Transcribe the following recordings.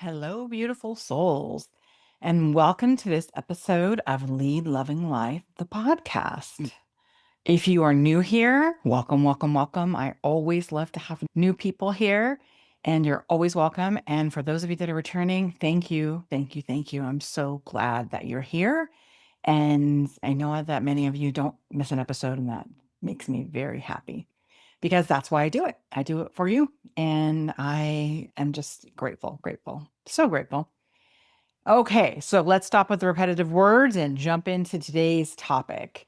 Hello, beautiful souls, and welcome to this episode of Lead Loving Life, the podcast. If you are new here, welcome, welcome, welcome. I always love to have new people here, and you're always welcome. And for those of you that are returning, thank you, thank you, thank you. I'm so glad that you're here. And I know that many of you don't miss an episode, and that makes me very happy because that's why I do it. I do it for you. And I am just grateful, grateful, so grateful. Okay, so let's stop with the repetitive words and jump into today's topic.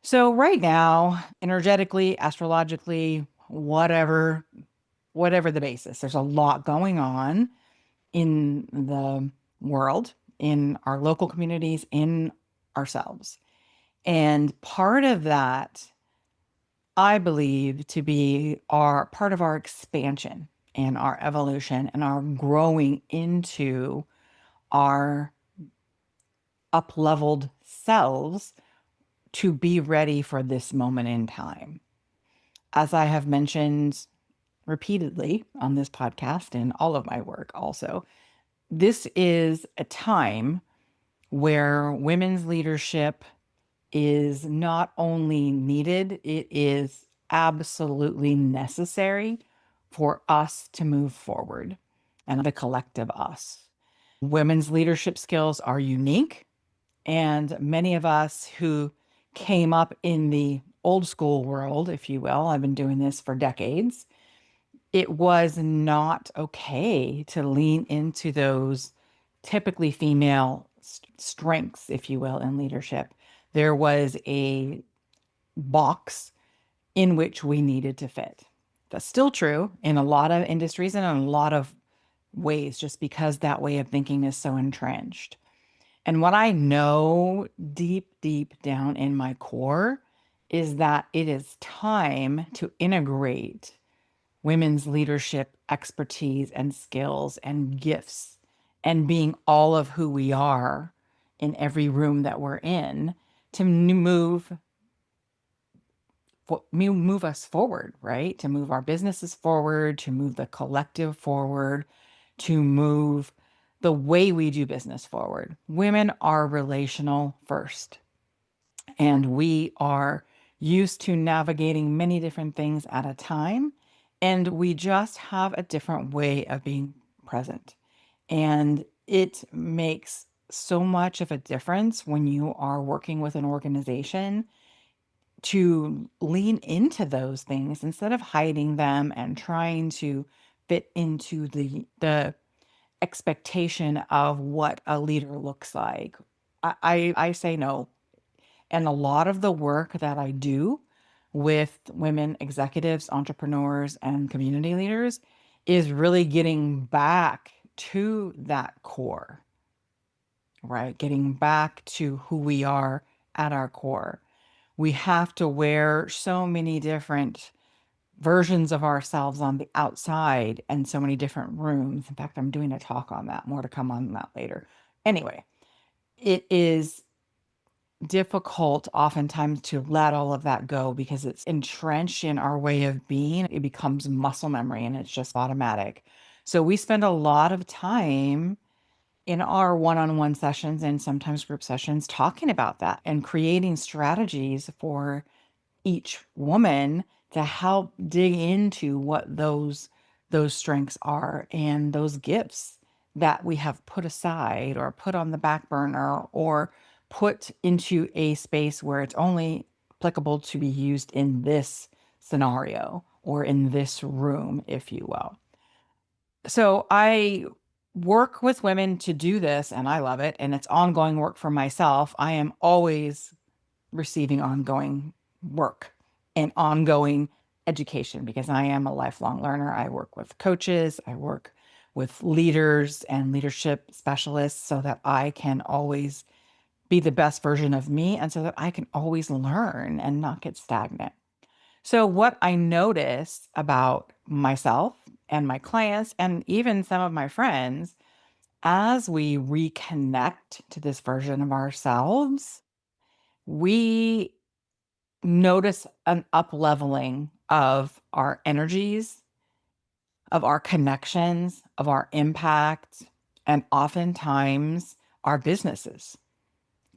So, right now, energetically, astrologically, whatever the basis, there's a lot going on in the world, in our local communities, in ourselves. And part of that I believe to be our part of our expansion and our evolution and our growing into our up-leveled selves to be ready for this moment in time. As I have mentioned repeatedly on this podcast and all of my work also, this is a time where women's leadership is not only needed, it is absolutely necessary for us to move forward and the collective us. Women's leadership skills are unique, and many of us who came up in the old school world, if you will, I've been doing this for decades, it was not okay to lean into those typically female strengths, if you will, in leadership. There was a box in which we needed to fit. That's still true in a lot of industries and in a lot of ways, just because that way of thinking is so entrenched. And what I know deep, deep down in my core is that it is time to integrate women's leadership expertise and skills and gifts and being all of who we are in every room that we're in to move us forward, right? To move our businesses forward, to move the collective forward, to move the way we do business forward. Women are relational first, and we are used to navigating many different things at a time, and we just have a different way of being present. And it makes so much of a difference when you are working with an organization to lean into those things instead of hiding them and trying to fit into the expectation of what a leader looks like. I say no. And a lot of the work that I do with women executives, entrepreneurs, and community leaders is really getting back to that core, right? Getting back to who we are at our core. We have to wear so many different versions of ourselves on the outside and so many different rooms. In fact, I'm doing a talk on that, more to come on that later. Anyway, it is difficult oftentimes to let all of that go because it's entrenched in our way of being. It becomes muscle memory and it's just automatic. So we spend a lot of time in our one-on-one sessions and sometimes group sessions talking about that and creating strategies for each woman to help dig into what those strengths are and those gifts that we have put aside or put on the back burner or put into a space where it's only applicable to be used in this scenario or in this room, if you will. So I work with women to do this and I love it. And it's ongoing work for myself. I am always receiving ongoing work and ongoing education because I am a lifelong learner. I work with coaches, I work with leaders and leadership specialists so that I can always be the best version of me and so that I can always learn and not get stagnant. So, what I notice about myself and my clients, and even some of my friends, as we reconnect to this version of ourselves, we notice an up leveling of our energies, of our connections, of our impact. And oftentimes, our businesses,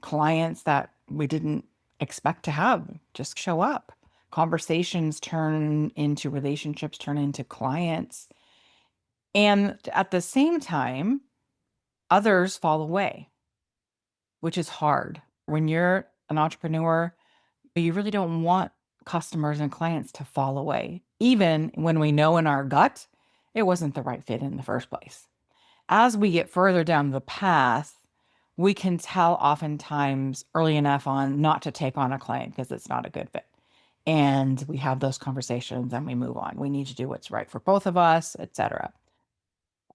clients that we didn't expect to have just show up. Conversations turn into relationships, turn into clients. And at the same time, others fall away, which is hard. When you're an entrepreneur, you really don't want customers and clients to fall away, even when we know in our gut it wasn't the right fit in the first place. As we get further down the path, we can tell oftentimes early enough on not to take on a client because it's not a good fit. And we have those conversations and we move on. We need to do what's right for both of us, etc.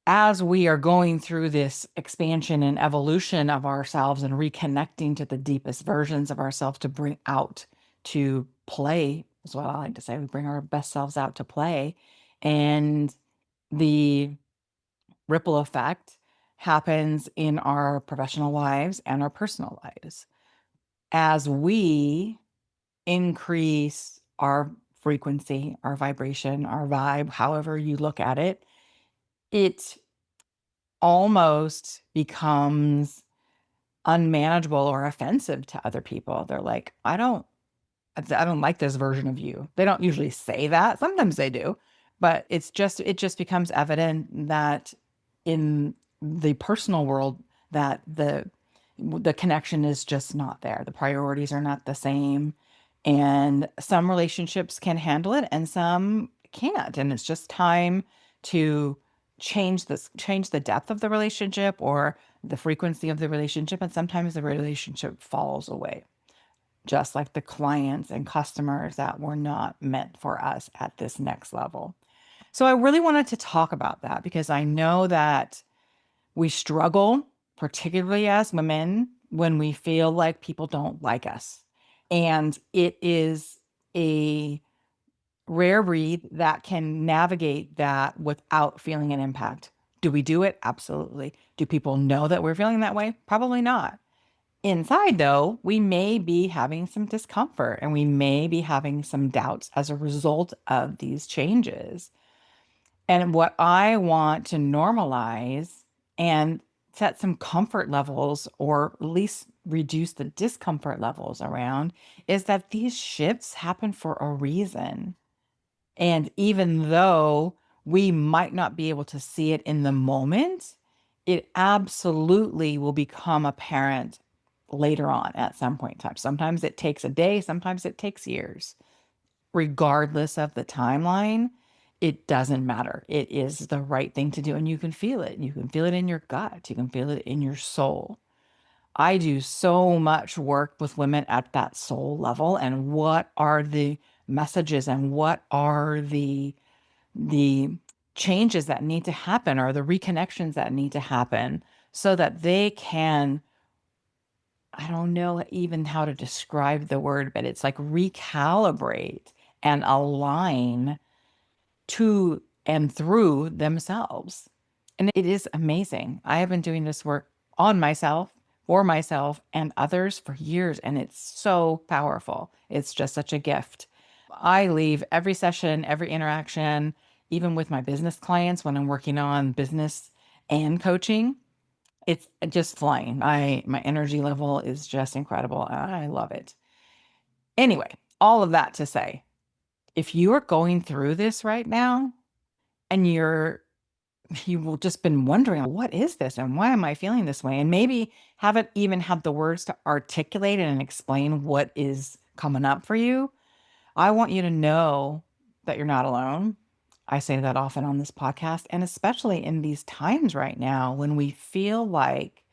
As we are going through this expansion and evolution of ourselves and reconnecting to the deepest versions of ourselves to bring out to play, is what I like to say. We bring our best selves out to play. And the ripple effect happens in our professional lives and our personal lives. As we increase our frequency, our vibration, our vibe, however you look at it, it almost becomes unmanageable or offensive to other people. They're like, I don't like this version of you. They don't usually say that. Sometimes they do, but it just becomes evident that in the personal world that the connection is just not there. The priorities are not the same. And some relationships can handle it and some can't. And it's just time to change the depth of the relationship or the frequency of the relationship. And sometimes the relationship falls away, just like the clients and customers that were not meant for us at this next level. So I really wanted to talk about that because I know that we struggle, particularly as women, when we feel like people don't like us. And it is a rare breed that can navigate that without feeling an impact. Do we do it? Absolutely. Do people know that we're feeling that way? Probably not. Inside, though, we may be having some discomfort and we may be having some doubts as a result of these changes. And what I want to normalize and set some comfort levels, or at least reduce the discomfort levels around, is that these shifts happen for a reason. And even though we might not be able to see it in the moment, it absolutely will become apparent later on at some point in time. Sometimes it takes a day, sometimes it takes years. Regardless of the timeline, it doesn't matter. It is the right thing to do, and you can feel it. You can feel it in your gut, you can feel it in your soul. I do so much work with women at that soul level, and what are the messages and what are the changes that need to happen or the reconnections that need to happen so that they can, I don't know even how to describe the word, but it's like recalibrate and align to and through themselves. And it is amazing. I have been doing this work on myself, for myself, and others for years, and it's so powerful. It's just such a gift. I leave every session, every interaction, even with my business clients when I'm working on business and coaching. It's just flying. My energy level is just incredible. I love it. Anyway, all of that to say, if you are going through this right now and you've just been wondering, what is this and why am I feeling this way? And maybe haven't even had the words to articulate it and explain what is coming up for you. I want you to know that you're not alone. I say that often on this podcast, and especially in these times right now when we feel like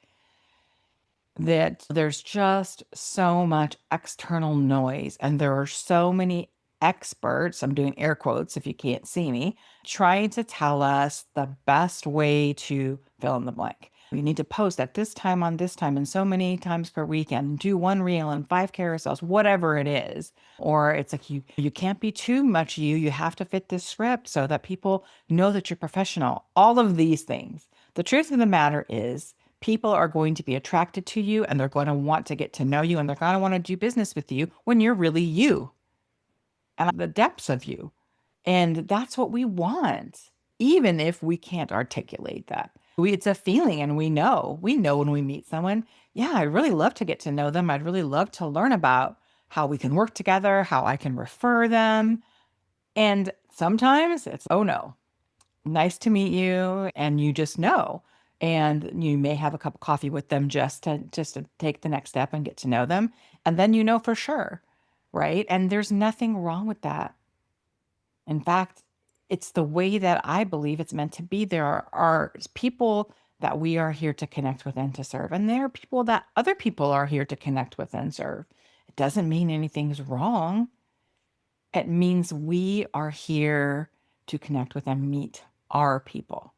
that there's just so much external noise and there are so many experts, I'm doing air quotes if you can't see me, trying to tell us the best way to fill in the blank. You need to post at this time on this time and so many times per week and do one reel and five carousels, whatever it is. Or it's like you can't be too much you. You have to fit this script so that people know that you're professional. All of these things. The truth of the matter is people are going to be attracted to you and they're going to want to get to know you and they're going to want to do business with you when you're really you and the depths of you. And that's what we want, even if we can't articulate that. It's a feeling, and we know when we meet someone, yeah, I'd really love to get to know them. I'd really love to learn about how we can work together, how I can refer them. And sometimes it's, oh no, nice to meet you. And you just know. And you may have a cup of coffee with them just to take the next step and get to know them. And then you know for sure, right? And there's nothing wrong with that. In fact, it's the way that I believe it's meant to be. There are people that we are here to connect with and to serve, and there are people that other people are here to connect with and serve. It doesn't mean anything's wrong. It means we are here to connect with and meet our people,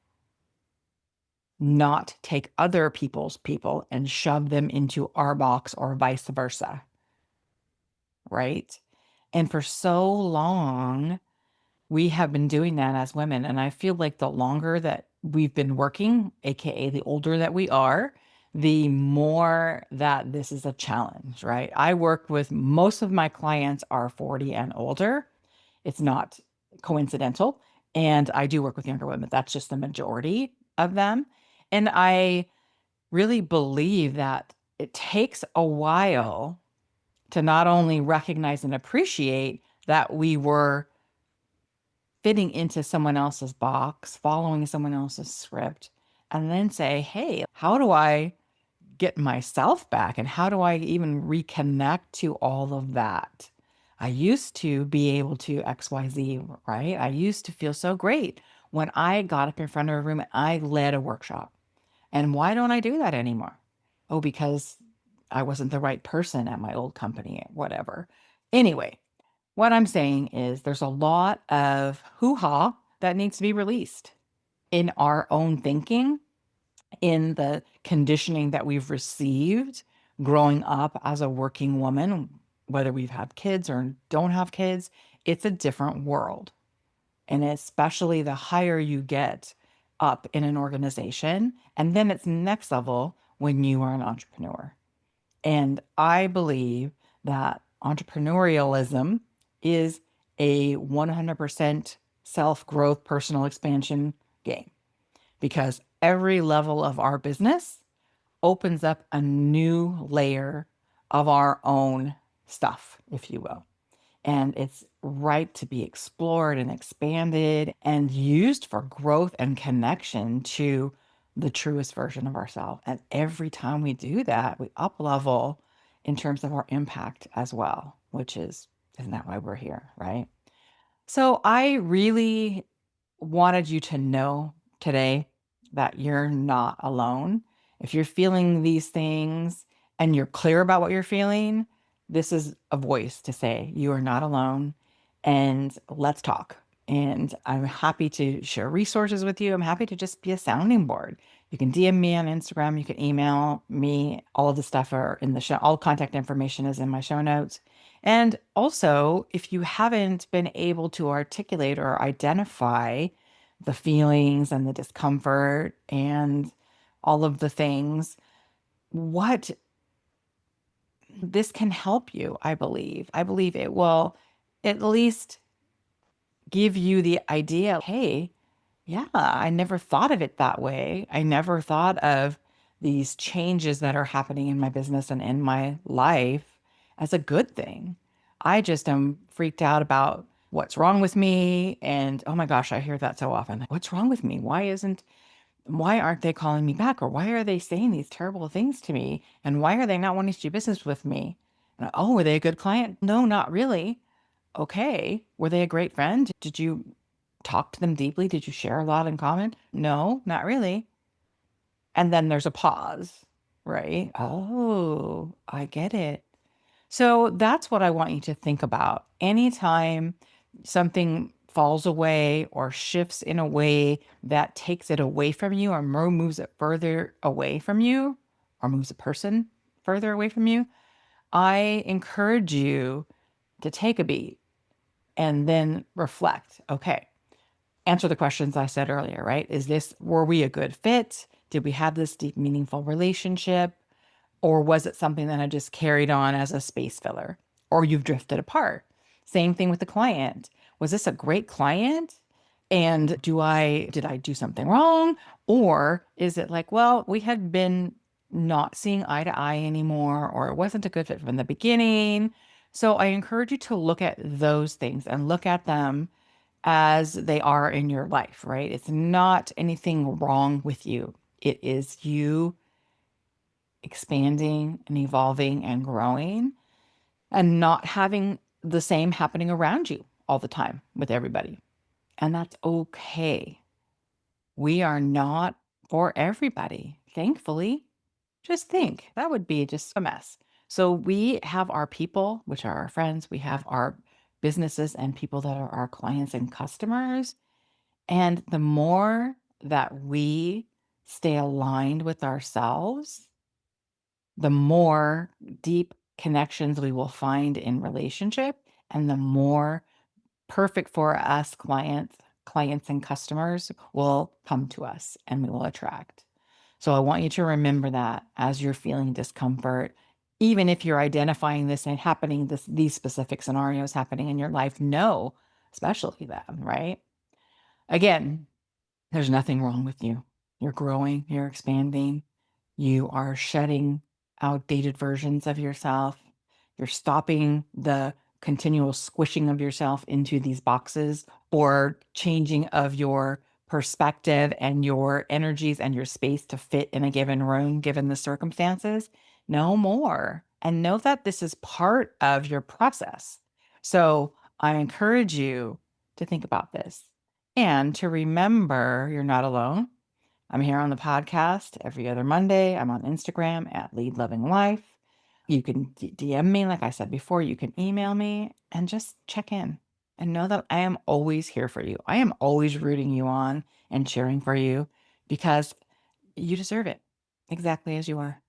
not take other people's people and shove them into our box or vice versa, right? And for so long, we have been doing that as women. And I feel like the longer that we've been working, AKA the older that we are, the more that this is a challenge, right? I work with most of my clients are 40 and older. It's not coincidental. And I do work with younger women. That's just the majority of them. And I really believe that it takes a while to not only recognize and appreciate that we were fitting into someone else's box, following someone else's script, and then say, hey, how do I get myself back? And how do I even reconnect to all of that? I used to be able to XYZ, right? I used to feel so great when I got up in front of a room and I led a workshop. And why don't I do that anymore? Oh, because I wasn't the right person at my old company, whatever. Anyway, what I'm saying is there's a lot of hoo-ha that needs to be released in our own thinking, in the conditioning that we've received growing up as a working woman, whether we've had kids or don't have kids. It's a different world. And especially the higher you get up in an organization, and then it's next level when you are an entrepreneur. And I believe that entrepreneurialism is a 100% self growth, personal expansion game because every level of our business opens up a new layer of our own stuff, if you will. And it's right to be explored and expanded and used for growth and connection to the truest version of ourselves. And every time we do that, we up level in terms of our impact as well, which isn't that why we're here, right? So I really wanted you to know today that you're not alone. If you're feeling these things and you're clear about what you're feeling, this is a voice to say you are not alone and let's talk. And I'm happy to share resources with you. I'm happy to just be a sounding board. You can DM me on Instagram. You can email me. All of the stuff are in the show. All contact information is in my show notes. And also, if you haven't been able to articulate or identify the feelings and the discomfort and all of the things, what this can help you, I believe. I believe it will at least give you the idea, hey, yeah, I never thought of it that way. I never thought of these changes that are happening in my business and in my life as a good thing. I just am freaked out about what's wrong with me. And oh my gosh, I hear that so often. What's wrong with me? Why aren't they calling me back? Or why are they saying these terrible things to me? And why are they not wanting to do business with me? And, oh, were they a good client? No, not really. Okay. Were they a great friend? Did you talk to them deeply? Did you share a lot in common? No, not really. And then there's a pause, right? Oh, I get it. So that's what I want you to think about. Anytime something falls away or shifts in a way that takes it away from you or moves it further away from you or moves a person further away from you, I encourage you to take a beat and then reflect. Okay, answer the questions I said earlier, right? Were we a good fit? Did we have this deep, meaningful relationship? Or was it something that I just carried on as a space filler? Or you've drifted apart? Same thing with the client. Was this a great client? And did I do something wrong? Or is it like, well, we had been not seeing eye to eye anymore, or it wasn't a good fit from the beginning. So I encourage you to look at those things and look at them as they are in your life, right? It's not anything wrong with you. It is you expanding and evolving and growing and not having the same happening around you all the time with everybody. And that's okay. We are not for everybody, thankfully. Just think that would be just a mess. So we have our people, which are our friends, we have our businesses and people that are our clients and customers. And the more that we stay aligned with ourselves, the more deep connections we will find in relationship and the more perfect for us clients and customers will come to us and we will attract. So I want you to remember that as you're feeling discomfort, even if you're identifying this and happening, these specific scenarios happening in your life, know, especially them, right? Again, there's nothing wrong with you. You're growing, you're expanding, you are shedding outdated versions of yourself. You're stopping the continual squishing of yourself into these boxes or changing of your perspective and your energies and your space to fit in a given room, given the circumstances. No more. And know that this is part of your process. So I encourage you to think about this and to remember you're not alone. I'm here on the podcast every other Monday. I'm on Instagram at Lead Loving Life. You can DM me, like I said before, you can email me and just check in and know that I am always here for you. I am always rooting you on and cheering for you because you deserve it exactly as you are.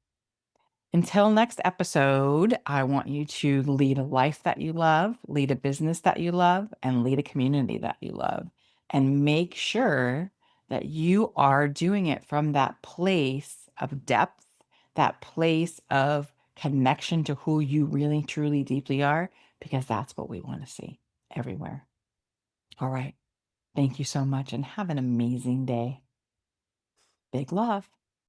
Until next episode, I want you to lead a life that you love, lead a business that you love, and lead a community that you love. And make sure that you are doing it from that place of depth, that place of connection to who you really, truly, deeply are, because that's what we want to see everywhere. All right. Thank you so much and have an amazing day. Big love.